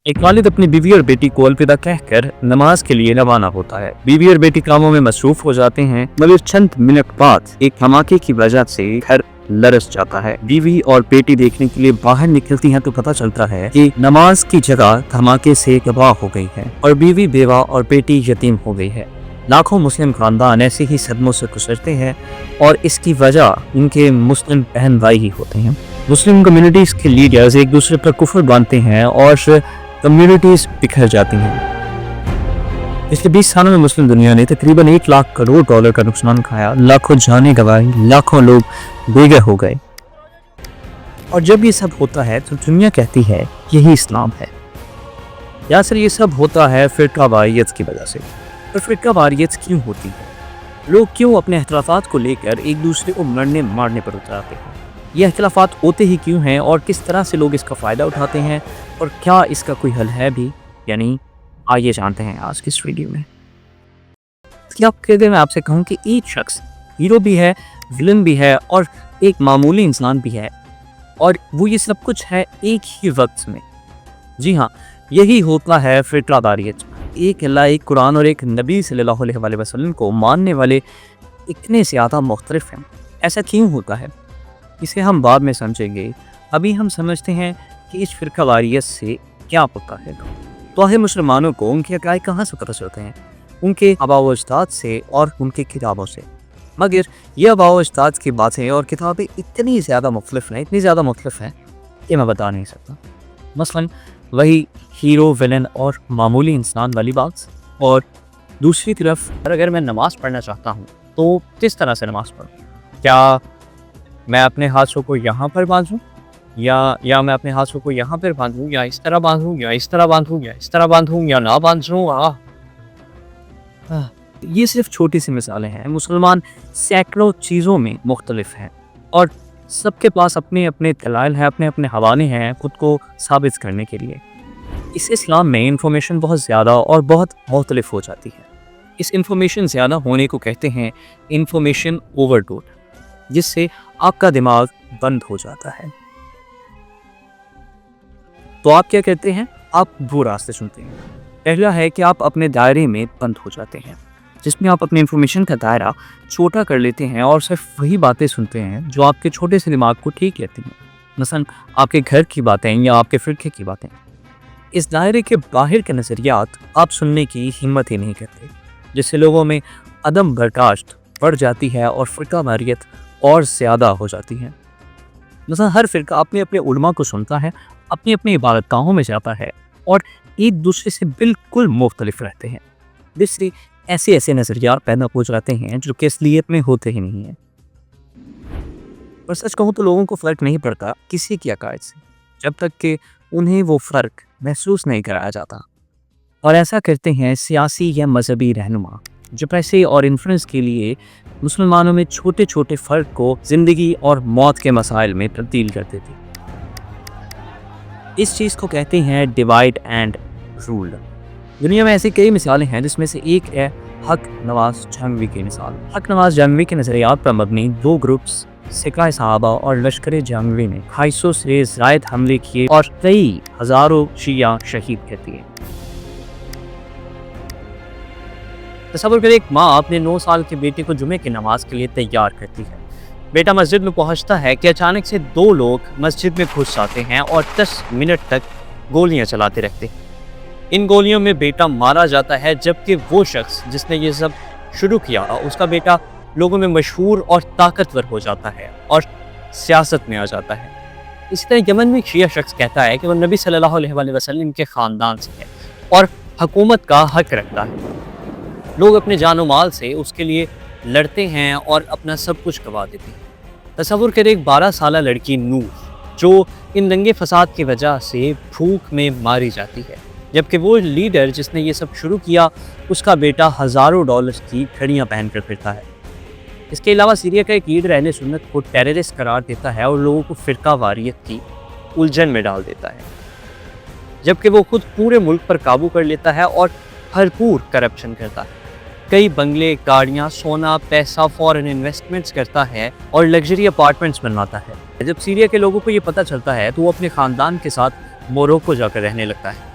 ایک والد اپنی بیوی اور بیٹی کو الوداع کہہ کر نماز کے لیے روانہ ہوتا ہے۔ بیوی اور بیٹی کاموں میں مصروف ہو جاتے ہیں، مگر چند منٹ بعد ایک دھماکے کی وجہ سے گھر لرز جاتا ہے۔ بیوی اور بیٹی دیکھنے کے لیے باہر نکلتی ہیں تو پتہ چلتا ہے کہ نماز کی جگہ دھماکے سے تباہ ہو گئی ہے اور بیوی بیوہ اور بیٹی یتیم ہو گئی ہے۔ لاکھوں مسلم خاندان ایسے ہی صدموں سے گزرتے ہیں اور اس کی وجہ ان کے مسلم بہن بھائی ہی ہوتے ہیں۔ مسلم کمیونٹیز کے لیڈرز ایک دوسرے پر کفر باندھتے ہیں اور کمیونٹیز بکھر جاتی ہیں۔ پچھلے 20 سالوں میں مسلم دنیا نے تقریباً 1 لاکھ کروڑ ڈالر کا نقصان کھایا، لاکھوں جانیں گنوائی، لاکھوں لوگ بے گھر ہو گئے۔ اور جب یہ سب ہوتا ہے تو دنیا کہتی ہے یہی اسلام ہے۔ یا سر یہ سب ہوتا ہے فرقہ واریت کی وجہ سے۔ اور فرقہ واریت کیوں ہوتی ہے؟ لوگ کیوں اپنے اختلافات کو لے کر ایک دوسرے کو مرنے مارنے پر اتراتے ہیں؟ یہ اختلافات ہوتے ہی کیوں ہیں اور کس طرح سے لوگ اس کا فائدہ اٹھاتے ہیں اور کیا اس کا کوئی حل ہے بھی؟ یعنی آئیے جانتے ہیں آج کی اس ویڈیو میں۔ میں آپ سے کہوں کہ ایک شخص ہیرو بھی ہے، ویلن بھی ہے اور ایک معمولی انسان بھی ہے، اور وہ یہ سب کچھ ہے ایک ہی وقت میں۔ جی ہاں، یہی ہوتا ہے فرقہ واریت۔ ایک اللہ، ایک قرآن اور ایک نبی صلی اللہ علیہ وآلہ وسلم کو ماننے والے اتنے زیادہ مختلف ہیں۔ ایسا کیوں ہوتا ہے اسے ہم بعد میں سمجھیں گے۔ ابھی ہم سمجھتے ہیں کہ اس فرقہ واریت سے کیا پکا ہے۔ تو مسلمانوں کو ان کے عقائد کہاں سے پتہ چلتے ہیں؟ ان کے آباء و اجداد سے اور ان کے کتابوں سے۔ مگر یہ آباء و اجداد کی باتیں اور کتابیں اتنی زیادہ مختلف ہیں کہ میں بتا نہیں سکتا۔ مثلاً وہی ہیرو، ویلن اور معمولی انسان والی بات، اور دوسری طرف اگر میں نماز پڑھنا چاہتا ہوں تو کس طرح سے نماز پڑھوں؟ کیا میں اپنے ہاتھوں کو یہاں پر باندھوں یا میں اپنے ہاتھوں کو یہاں پر باندھوں، یا اس طرح باندھوں، یا اس طرح باندھوں، یا اس طرح باندھوں، یا نہ باندھوں؟ یہ صرف چھوٹی سی مثالیں ہیں۔ مسلمان سینکڑوں چیزوں میں مختلف ہیں اور سب کے پاس اپنے اپنے دلائل ہیں، اپنے اپنے حوالے ہیں خود کو ثابت کرنے کے لیے۔ اس اسلام میں انفارمیشن بہت زیادہ اور بہت مختلف ہو جاتی ہے۔ اس انفارمیشن زیادہ ہونے کو کہتے ہیں انفارمیشن اوور ڈوز، جس سے آپ کا دماغ بند ہو جاتا ہے۔ تو آپ کیا کرتے ہیں؟ آپ دو راستے سنتے ہیں۔ پہلا ہے کہ آپ اپنے دائرے میں بند ہو جاتے ہیں، جس میں آپ اپنے انفارمیشن کا دائرہ چھوٹا کر لیتے ہیں اور صرف وہی باتیں سنتے ہیں جو آپ کے چھوٹے سے دماغ کو ٹھیک لیتی ہیں، مثلا آپ کے گھر کی باتیں یا آپ کے فرقے کی باتیں۔ اس دائرے کے باہر کے نظریات آپ سننے کی ہمت ہی نہیں کرتے، جس سے لوگوں میں عدم برداشت بڑھ جاتی ہے اور فرقہ واریت اور زیادہ ہو جاتی ہے۔ مثلا ہر فرقہ اپنے اپنے علماء کو سنتا ہے، اپنی اپنی عبادت گاہوں میں جاتا ہے اور ایک دوسرے سے بالکل مختلف رہتے ہیں، جس سے ایسے نظریات پیدا ہو جاتے ہیں جو کہ اصلیت میں ہوتے ہی نہیں ہیں۔ اور سچ کہوں تو لوگوں کو فرق نہیں پڑتا کسی کی عقائد سے، جب تک کہ انہیں وہ فرق محسوس نہیں کرایا جاتا۔ اور ایسا کرتے ہیں سیاسی یا مذہبی رہنما، جو پیسے اور انفلوئنس کے لیے مسلمانوں میں چھوٹے چھوٹے فرق کو زندگی اور موت کے مسائل میں تبدیل کر دیتے۔ اس چیز کو کہتے ہیں ڈیوائڈ اینڈ رول۔ دنیا میں ایسی کئی مثالیں ہیں، جس میں سے ایک ہے حق نواز جہنوی کی مثال۔ حق نواز جہنوی کے نظریات پر مبنی 2 گروپس سکہ صحابہ اور لشکر جہنوی نے 250 سے زائد حملے کیے اور کئی ہزاروں شیعہ شہید کر دیے۔ تصور کریں، ایک ماں اپنے 9 سال کے بیٹے کو جمعے کی نماز کے لیے تیار کرتی ہے۔ بیٹا مسجد میں پہنچتا ہے کہ اچانک سے 2 لوگ مسجد میں گھس جاتے ہیں اور 10 منٹ تک گولیاں چلاتے رہتے ہیں۔ ان گولیوں میں بیٹا مارا جاتا ہے، جبکہ وہ شخص جس نے یہ سب شروع کیا، اس کا بیٹا لوگوں میں مشہور اور طاقتور ہو جاتا ہے اور سیاست میں آ جاتا ہے۔ اسی طرح یمن میں شیعہ شخص کہتا ہے کہ وہ نبی صلی اللہ علیہ وآلہ وسلم کے خاندان سے ہے اور حکومت کا حق رکھتا ہے۔ لوگ اپنے جان و مال سے اس کے لیے لڑتے ہیں اور اپنا سب کچھ گوا دیتے ہیں۔ تصور کریں، ایک 12 سالہ لڑکی نور، جو ان دنگے فساد کی وجہ سے بھوک میں ماری جاتی ہے، جبکہ وہ لیڈر جس نے یہ سب شروع کیا، اس کا بیٹا ہزاروں ڈالرز کی گھڑیاں پہن کر پھرتا ہے۔ اس کے علاوہ سیریا کا ایک لیڈر اہل سنت کو ٹیررسٹ قرار دیتا ہے اور لوگوں کو فرقہ واریت کی الجھن میں ڈال دیتا ہے، جبکہ وہ خود پورے ملک پر قابو کر لیتا ہے اور بھرپور کرپشن کرتا ہے۔ کئی بنگلے، گاڑیاں، سونا، پیسہ، فورن انویسٹمنٹس کرتا ہے اور لگژری اپارٹمنٹس بنواتا ہے۔ جب سیریا کے لوگوں کو یہ پتہ چلتا ہے تو وہ اپنے خاندان کے ساتھ موروکو جا کر رہنے لگتا ہے۔